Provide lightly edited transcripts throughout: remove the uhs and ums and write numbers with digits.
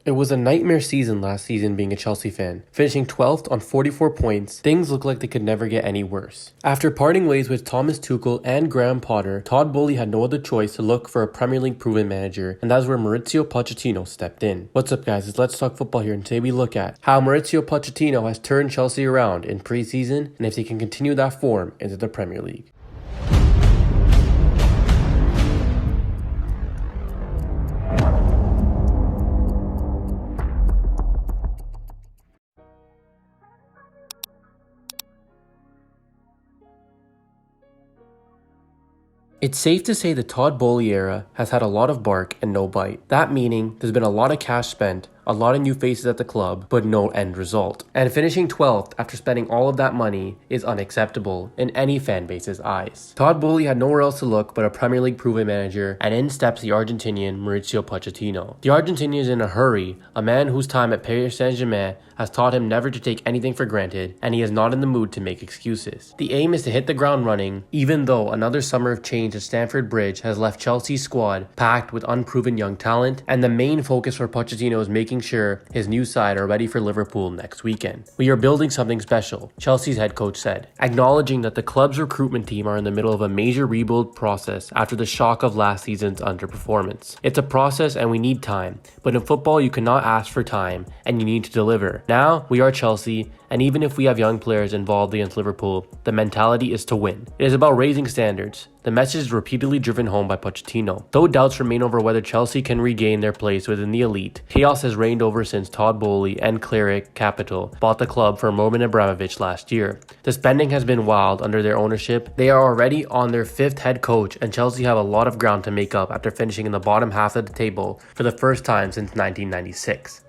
It was a nightmare season last season being a Chelsea fan. Finishing 12th on 44 points, things looked like they could never get any worse. After parting ways with Thomas Tuchel and Graham Potter, Todd Boehly had no other choice to look for a Premier League proven manager, and that's where Mauricio Pochettino stepped in. What's up guys, it's Let's Talk Football here, and today we look at how Mauricio Pochettino has turned Chelsea around in pre-season and if they can continue that form into the Premier League. It's safe to say the Todd Boehly era has had a lot of bark and no bite. That meaning there's been a lot of cash spent, a lot of new faces at the club, but no end result. And finishing 12th after spending all of that money is unacceptable in any fan base's eyes. Todd Boehly had nowhere else to look but a Premier League proven manager, and in steps the Argentinian Mauricio Pochettino. The Argentinian is in a hurry, a man whose time at Paris Saint-Germain has taught him never to take anything for granted, and he is not in the mood to make excuses. The aim is to hit the ground running, even though another summer of change at Stamford Bridge has left Chelsea's squad packed with unproven young talent, and the main focus for Pochettino is making sure his new side are ready for Liverpool next weekend. "We are building something special," Chelsea's head coach said, acknowledging that the club's recruitment team are in the middle of a major rebuild process after the shock of last season's underperformance. "It's a process and we need time, but in football you cannot ask for time and you need to deliver. Now we are Chelsea, and even if we have young players involved against Liverpool, the mentality is to win. It is about raising standards." The message is repeatedly driven home by Pochettino. Though doubts remain over whether Chelsea can regain their place within the elite, chaos has reigned over since Todd Boehly and Cleric Capital bought the club for Roman Abramovich last year. The spending has been wild under their ownership. They are already on their 5th head coach, and Chelsea have a lot of ground to make up after finishing in the bottom half of the table for the first time since 1996.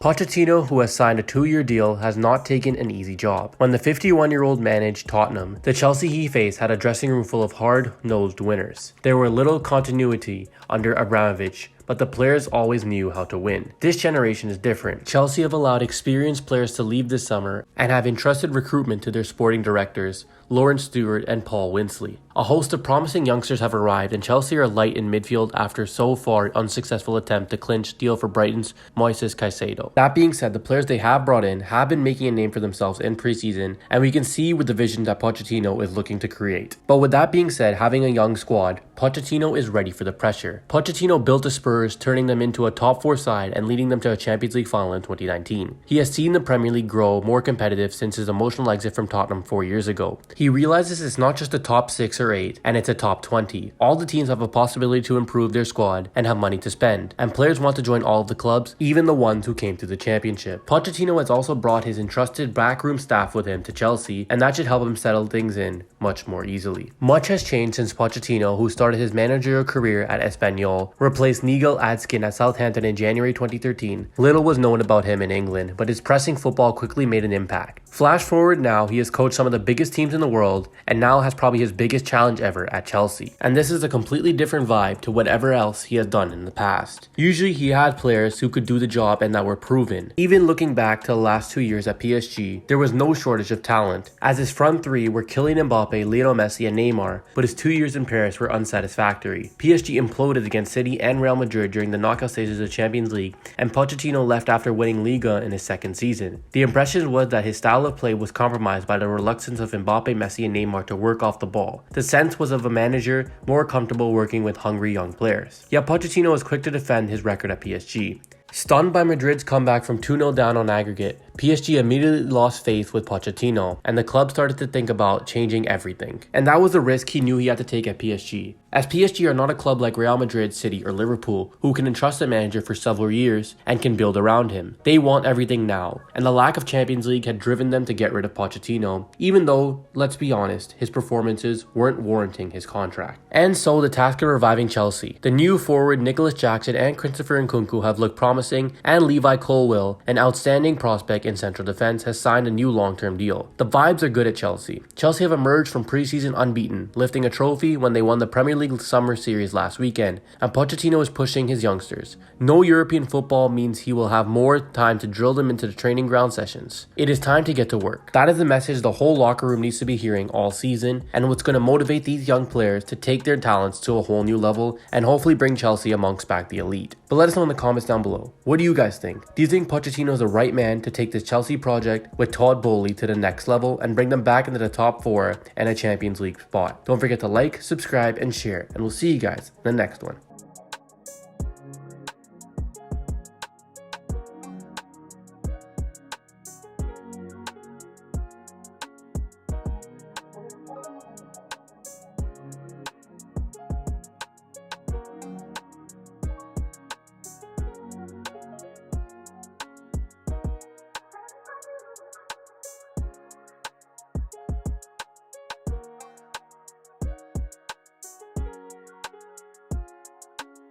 Pochettino, who has signed a 2-year deal, has not taken an easy job. When the 51-year-old managed Tottenham, the Chelsea he faced had a dressing room full of hard-nosed winners. There were little continuity under Abramovich, but the players always knew how to win. This generation is different. Chelsea have allowed experienced players to leave this summer and have entrusted recruitment to their sporting directors, Lawrence Stewart and Paul Winsley. A host of promising youngsters have arrived, and Chelsea are light in midfield after so far unsuccessful attempt to clinch deal for Brighton's Moises Caicedo. That being said, the players they have brought in have been making a name for themselves in preseason, and we can see with the vision that Pochettino is looking to create. But with that being said, having a young squad, Pochettino is ready for the pressure. Pochettino built the Spurs, turning them into a top 4 side and leading them to a Champions League final in 2019. He has seen the Premier League grow more competitive since his emotional exit from Tottenham 4 years ago. He realizes it's not just a top 6 or 8, and it's a top 20. All the teams have a possibility to improve their squad and have money to spend, and players want to join all of the clubs, even the ones who came to the championship. Pochettino has also brought his entrusted backroom staff with him to Chelsea, and that should help him settle things in much more easily. Much has changed since Pochettino, who started his managerial career at Espanyol, replaced Nigel Adskin at Southampton in January 2013. Little was known about him in England, but his pressing football quickly made an impact. Flash forward now, he has coached some of the biggest teams in the world, and now has probably his biggest challenge ever at Chelsea. And this is a completely different vibe to whatever else he has done in the past. Usually he had players who could do the job and that were proven. Even looking back to the last 2 years at PSG, there was no shortage of talent, as his front 3 were Kylian Mbappe, Lionel Messi, and Neymar, but his 2 years in Paris were unsatisfactory. PSG imploded against City and Real Madrid during the knockout stages of the Champions League, and Pochettino left after winning Liga in his 2nd season. The impression was that his style of play was compromised by the reluctance of Mbappe, Messi, and Neymar to work off the ball. The sense was of a manager more comfortable working with hungry young players. Yet Pochettino was quick to defend his record at PSG. Stunned by Madrid's comeback from 2-0 down on aggregate, PSG immediately lost faith with Pochettino, and the club started to think about changing everything. And that was a risk he knew he had to take at PSG. As PSG are not a club like Real Madrid, City, or Liverpool, who can entrust a manager for several years and can build around him. They want everything now, and the lack of Champions League had driven them to get rid of Pochettino, even though, let's be honest, his performances weren't warranting his contract. And so the task of reviving Chelsea. The new forward Nicholas Jackson and Christopher Nkunku have looked promising, and Levi Colwill, an outstanding prospect, prospect in central defense has signed a new long-term deal. The vibes are good at Chelsea. Chelsea have emerged from preseason unbeaten, lifting a trophy when they won the Premier League Summer Series last weekend, and Pochettino is pushing his youngsters. No European football means he will have more time to drill them into the training ground sessions. It is time to get to work. That is the message the whole locker room needs to be hearing all season, and what's going to motivate these young players to take their talents to a whole new level and hopefully bring Chelsea amongst back the elite. But let us know in the comments down below. What do you guys think? Do you think Pochettino is the right man to take this Chelsea project with Todd Boehly to the next level and bring them back into the top 4 and a Champions League spot? Don't forget to like, subscribe, and share, and we'll see you guys in the next one.